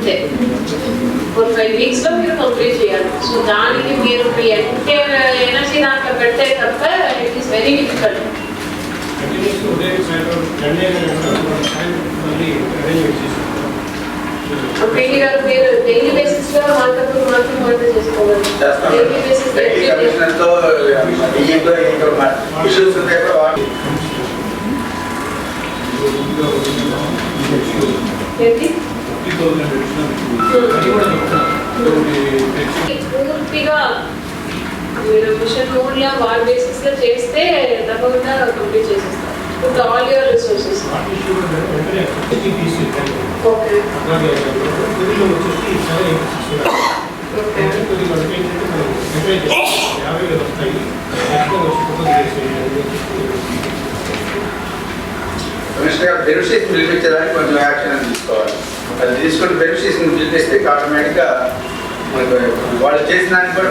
అంతే. 4-5 weeks లో మీరు కంప్లీట్ చేయాలి. సో దానికి మీరు మీ ఎనర్జీ దాంట్లో పెడితే తప్ప ఇట్ ఈస్ వెరీ డిఫికల్ట్. పెళ్లి గారు మీరు డైలీ బేసిస్ లో మాట్లాడుతూ మాట్లాడుతూ చేసుకోవాలి. డైలీ బేసిస్ పూర్తిగా మీరు మిషన్ మోడ్ లో వాల్ బేసిస్ లో చేస్తే తప్పకుండా కంప్లీట్ చేసేస్తారు. Put all your resources. Okay. Beneficiaries పిలిపించడానికి కొంచెం యాక్షన్ తీసుకోవాలి. అది తీసుకుంటే బెనిఫిషరీస్ని పిలిపిస్తే ఆటోమేటిక్గా మనకు వాళ్ళు చేసిన దానికి కూడా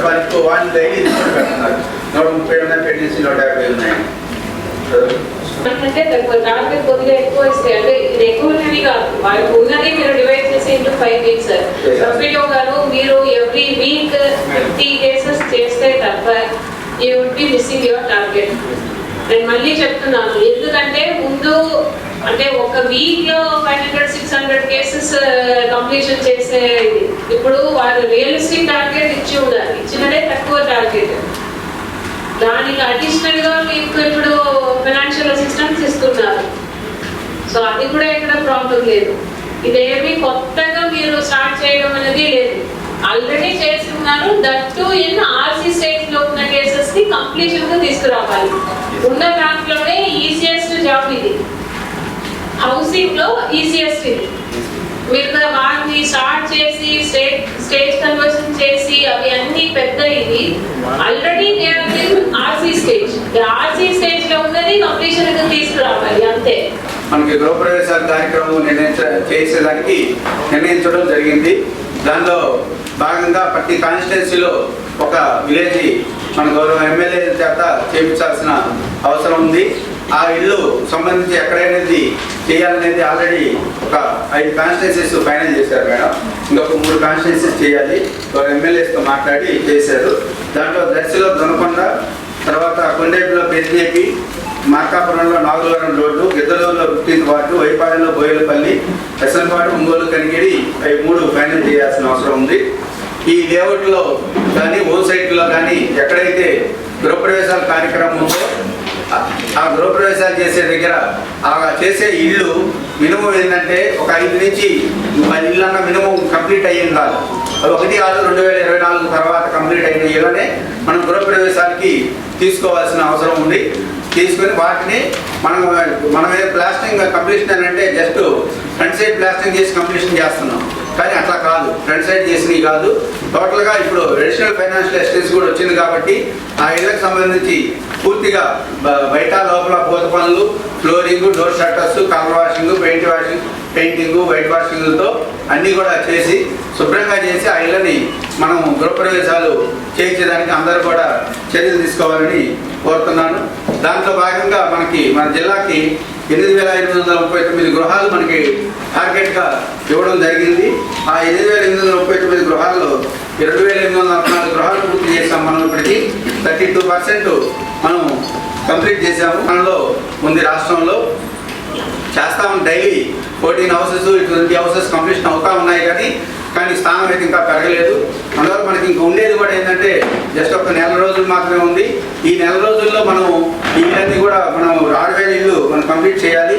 వాళ్ళు డైలీ తీసుకొని పెడుతున్నారు. 130 ఉన్నాయి, పెండెన్సీ 150 ఉన్నాయి. అంటే టార్గెట్ కొద్దిగా ఎక్కువ ఇస్తే అంటే ఇది ఎక్కువ ఉన్నది కాదు, వాళ్ళకి ఉన్నది మీరు డివైడ్ చేసి ఇంటూ 5 weeks. కంప్లీట్ గారు మీరు ఎవ్రీ వీక్ 50 cases చేస్తే తప్ప you would be missing your target. నేను మళ్ళీ చెప్తున్నాను, ఎందుకంటే ముందు అంటే ఒక వీక్ లో 500-600 cases కంప్లీషన్ చేసే ఇప్పుడు వాళ్ళు రియలిస్టిక్ టార్గెట్ ఇచ్చి ఉండాలి. ఇచ్చినదే తక్కువ టార్గెట్. దానికి అడిషనల్ గా మీకు ఇప్పుడు ఫైనాన్షియల్ అసిస్టెన్స్ ఇస్తున్నారు. సో అది కూడా ఎక్కడ ప్రాబ్లం లేదు. ఇదేమి కొత్తగా మీరు స్టార్ట్ చేయడం అనేది లేదు, ఆల్రెడీ చేస్తున్నారు. That to in RC stage లో ఉన్న కేసెస్ ని కంప్లీషన్ గా తీసుకురావాలి. ఉన్న దాంట్లోనే ఈజియెస్ట్ జాబ్ ఇది, హౌసింగ్ లో ఈజియెస్ట్ ఇది. మీరు వాటిని స్టార్ట్ చేసి స్టేజ్ కన్వర్షన్ చేసి అవి అన్ని పెద్ద ఇది already RC stage. RC stage లో ఉన్నది కంప్లీషన్ గా తీసుకురావాలి అంతే. మనకి గృహప్రవేశాల కార్యక్రమం చేసేదానికి నిర్ణయించడం జరిగింది. దానిలో భాగంగా ప్రతి కాన్స్టిట్యున్సీలో ఒక విలేజ్ మన గౌరవ ఎమ్మెల్యే చేత చేయించాల్సిన అవసరం ఉంది. ఆ ఇల్లు సంబంధించి ఎక్కడైనది చేయాలనేది ఆల్రెడీ ఒక 5 కాన్స్టిట్యున్సీస్ ఫైనల్ చేశారు మేడం. ఇంకొక 3 కాన్స్టిట్యున్సీస్ చేయాలి. ఎమ్మెల్యేస్తో మాట్లాడి చేశారు. దాంట్లో దర్శిలో దొనకొండ, తర్వాత కొండేపులో పెరిజేపి, మార్కాపురంలో Nagulavaram road, గిద్దలూరులో 15th ward, వైపాడెంలో Boyalapalli, ఎస్ఎన్పాడు, Ongole, Kanigiri 3 final చేయాల్సిన అవసరం ఉంది. ఈ లేఅవుట్లో కానీ ఓన్ సైట్లో కానీ ఎక్కడైతే గృహప్రవేశాల కార్యక్రమం ఉందో ఆ గృహప్రవేశాలు చేసే దగ్గర ఆ చేసే ఇల్లు మినిమం ఏంటంటే ఒక 5 నుంచి 10 ఇళ్ళు అన్న మినిమం కంప్లీట్ అయ్యి ఉండాలి. 1/6/2024 తర్వాత కంప్లీట్ అయిన ఇళ్ళనే మనం గృహప్రవేశాలకి తీసుకోవాల్సిన అవసరం ఉంది. తీసుకొని వాటిని మనమే ప్లాస్టింగ్ కంప్లీషన్ అని అంటే జస్ట్ ఫ్రంట్ సైడ్ ప్లాస్టింగ్ చేసి కంప్లీషన్ చేస్తున్నాం, కానీ అట్లా కాదు. ఫ్రంట్ సైడ్ చేసినవి కాదు, టోటల్గా ఇప్పుడు అడిషనల్ ఫైనాన్షియల్ అసిస్టెన్స్ కూడా వచ్చింది కాబట్టి ఆ ఇళ్ళకి సంబంధించి పూర్తిగా బయట లోపల పూత పనులు, flooring, door shutters, colour washing, painting, white వాషింగ్లతో అన్నీ కూడా చేసి శుభ్రంగా చేసి ఆ ఇళ్ళని మనం గృహప్రవేశాలు చేయించడానికి అందరూ కూడా చర్యలు తీసుకోవాలని కోరుతున్నాను. దాంట్లో భాగంగా మన జిల్లాకి 8,839 గృహాలు మనకి టార్గెట్గా ఇవ్వడం జరిగింది. ఆ 8,839 గృహాల్లో 2,844 గృహాలు పూర్తి చేసాం. మనం ఇప్పటికీ 32% మనం కంప్లీట్ చేసాము. మనలో ఉంది రాష్ట్రంలో చేస్తాము. డైలీ 14 houses, 20 houses కంప్లీషన్ అవుతా ఉన్నాయి కానీ స్థానం అయితే ఇంకా పెరగలేదు. అందువల్ల మనకి ఇంకా ఉండేది కూడా ఏంటంటే జస్ట్ ఒక నెల రోజులు మాత్రమే ఉంది. ఈ నెల రోజుల్లో మనం ఈ ఇళ్ళన్నీ కూడా మనం 6,000 ఇళ్ళు మనం కంప్లీట్ చేయాలి.